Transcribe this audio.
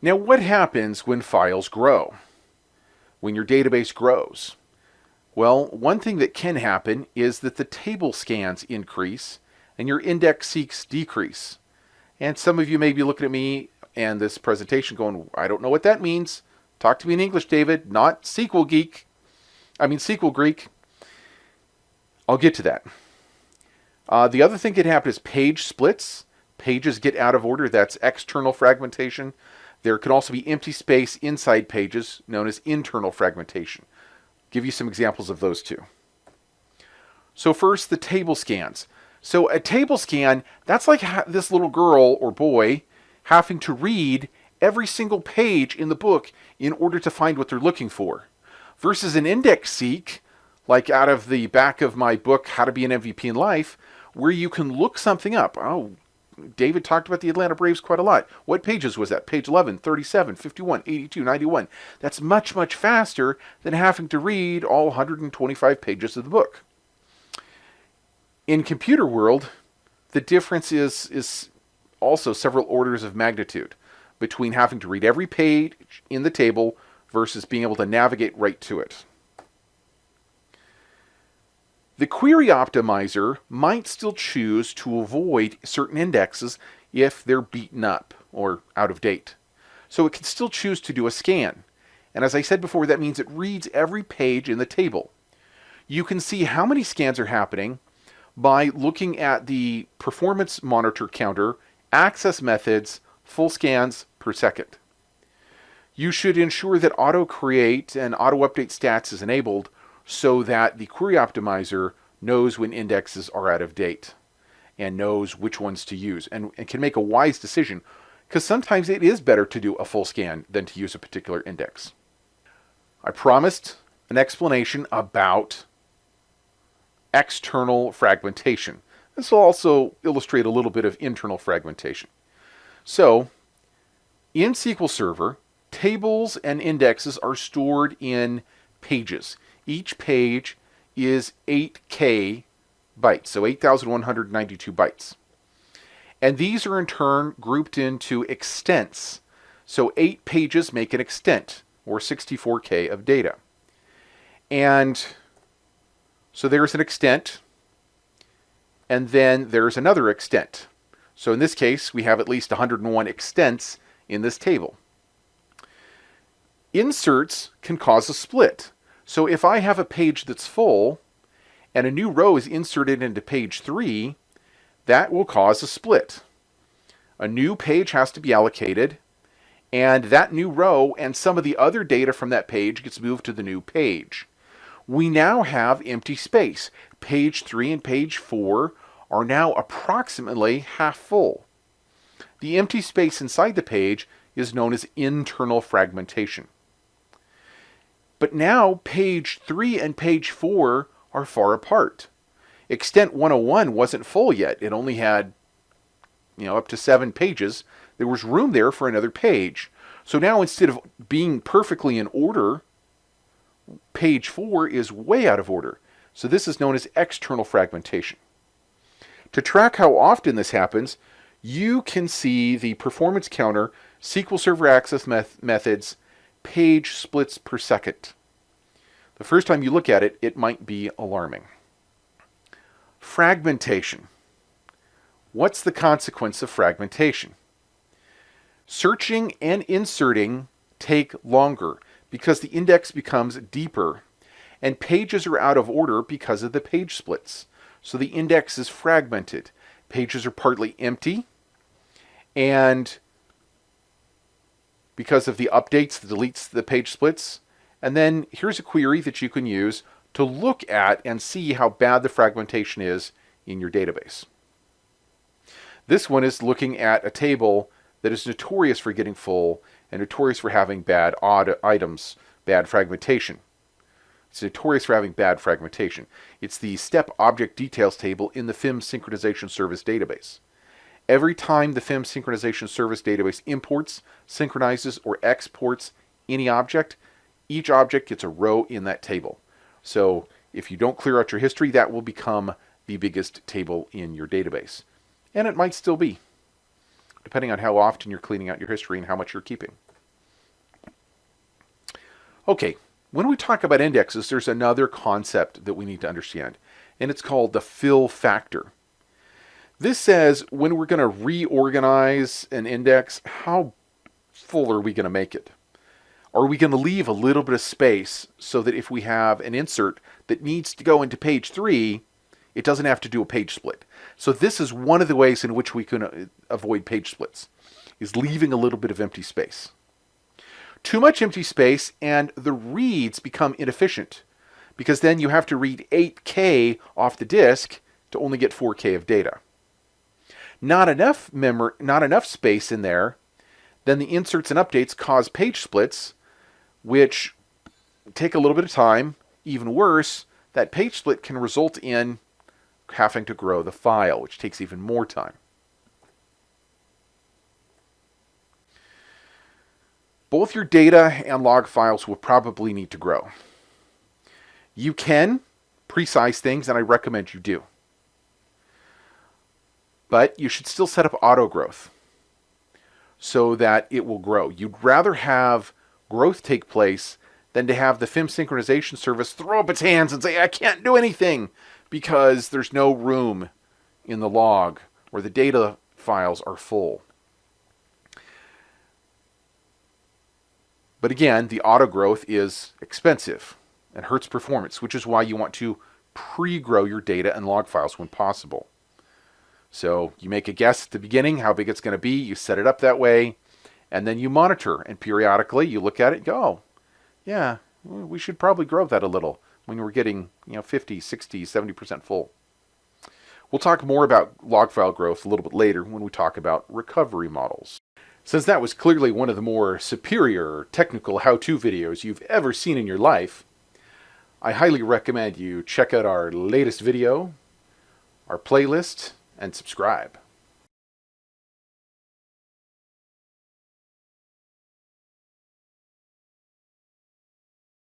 Now, what happens when files grow? When your database grows? Well, one thing that can happen is that the table scans increase and your index seeks decrease. And some of you may be looking at me and this presentation going, I don't know what that means. Talk to me in English, David, not SQL Greek. I'll get to that. The other thing that can happen is page splits. Pages get out of order. That's external fragmentation. There can also be empty space inside pages, known as internal fragmentation. Give you some examples of those two. So first, the table scans. So a table scan, that's like this little girl or boy having to read every single page in the book in order to find what they're looking for. Versus an index seek, like out of the back of my book, How to Be an MVP in Life, where you can look something up. Oh, David talked about the Atlanta Braves quite a lot. What pages was that? Page 11, 37, 51, 82, 91. That's much, much faster than having to read all 125 pages of the book. In computer world, the difference is also several orders of magnitude between having to read every page in the table versus being able to navigate right to it. The query optimizer might still choose to avoid certain indexes if they're beaten up or out of date. So it can still choose to do a scan. And as I said before, that means it reads every page in the table. You can see how many scans are happening by looking at the performance monitor counter, access methods, full scans per second. You should ensure that auto create and auto update stats is enabled so that the query optimizer knows when indexes are out of date and knows which ones to use and can make a wise decision, because sometimes it is better to do a full scan than to use a particular index. I promised an explanation about external fragmentation. This will also illustrate a little bit of internal fragmentation. So, in SQL Server, tables and indexes are stored in pages. Each page is 8K bytes, so 8,192 bytes. And these are in turn grouped into extents. So 8 pages make an extent, or 64K of data. And so there's an extent, and then there's another extent. So in this case, we have at least 101 extents in this table. Inserts can cause a split. So if I have a page that's full and a new row is inserted into page 3, that will cause a split. A new page has to be allocated, and that new row and some of the other data from that page gets moved to the new page. We now have empty space. Page 3 and page 4 are now approximately half full. The empty space inside the page is known as internal fragmentation. But now page 3 and page 4 are far apart. Extent 101 wasn't full yet. It only had, up to 7 pages. There was room there for another page. So now instead of being perfectly in order, page 4 is way out of order. So this is known as external fragmentation. To track how often this happens, you can see the performance counter, SQL Server access methods, page splits per second. The first time you look at it, it might be alarming. Fragmentation. What's the consequence of fragmentation? Searching and inserting take longer because the index becomes deeper, and pages are out of order because of the page splits. So the index is fragmented. Pages are partly empty, and because of the updates, the deletes, the page splits. And then here's a query that you can use to look at and see how bad the fragmentation is in your database. This one is looking at a table that is notorious for getting full and notorious for having bad odd items, bad fragmentation. It's notorious for having bad fragmentation. It's the step object details table in the FIM synchronization service database. Every time the FIM synchronization service database imports, synchronizes, or exports any object, each object gets a row in that table. So if you don't clear out your history, that will become the biggest table in your database. And it might still be, depending on how often you're cleaning out your history and how much you're keeping. Okay, when we talk about indexes, there's another concept that we need to understand, and it's called the fill factor. This says when we're going to reorganize an index, how full are we going to make it? Are we going to leave a little bit of space so that if we have an insert that needs to go into page 3, it doesn't have to do a page split? So this is one of the ways in which we can avoid page splits, is leaving a little bit of empty space. Too much empty space and the reads become inefficient, because then you have to read 8K off the disk to only get 4K of data. Not enough space in there, then the inserts and updates cause page splits, which take a little bit of time. Even worse, that page split can result in having to grow the file, which takes even more time. Both your data and log files will probably need to grow. You can pre-size things, and I recommend you do. But you should still set up auto growth so that it will grow. You'd rather have growth take place than to have the FIM synchronization service throw up its hands and say, I can't do anything because there's no room in the log or the data files are full. But again, the auto growth is expensive and hurts performance, which is why you want to pre-grow your data and log files when possible. So you make a guess at the beginning how big it's going to be, you set it up that way, and then you monitor, and periodically you look at it and go, oh, yeah, we should probably grow that a little when we're getting 50, 60, 70% full. We'll talk more about log file growth a little bit later when we talk about recovery models. Since that was clearly one of the more superior technical how-to videos you've ever seen in your life, I highly recommend you check out our latest video, our playlist, and subscribe.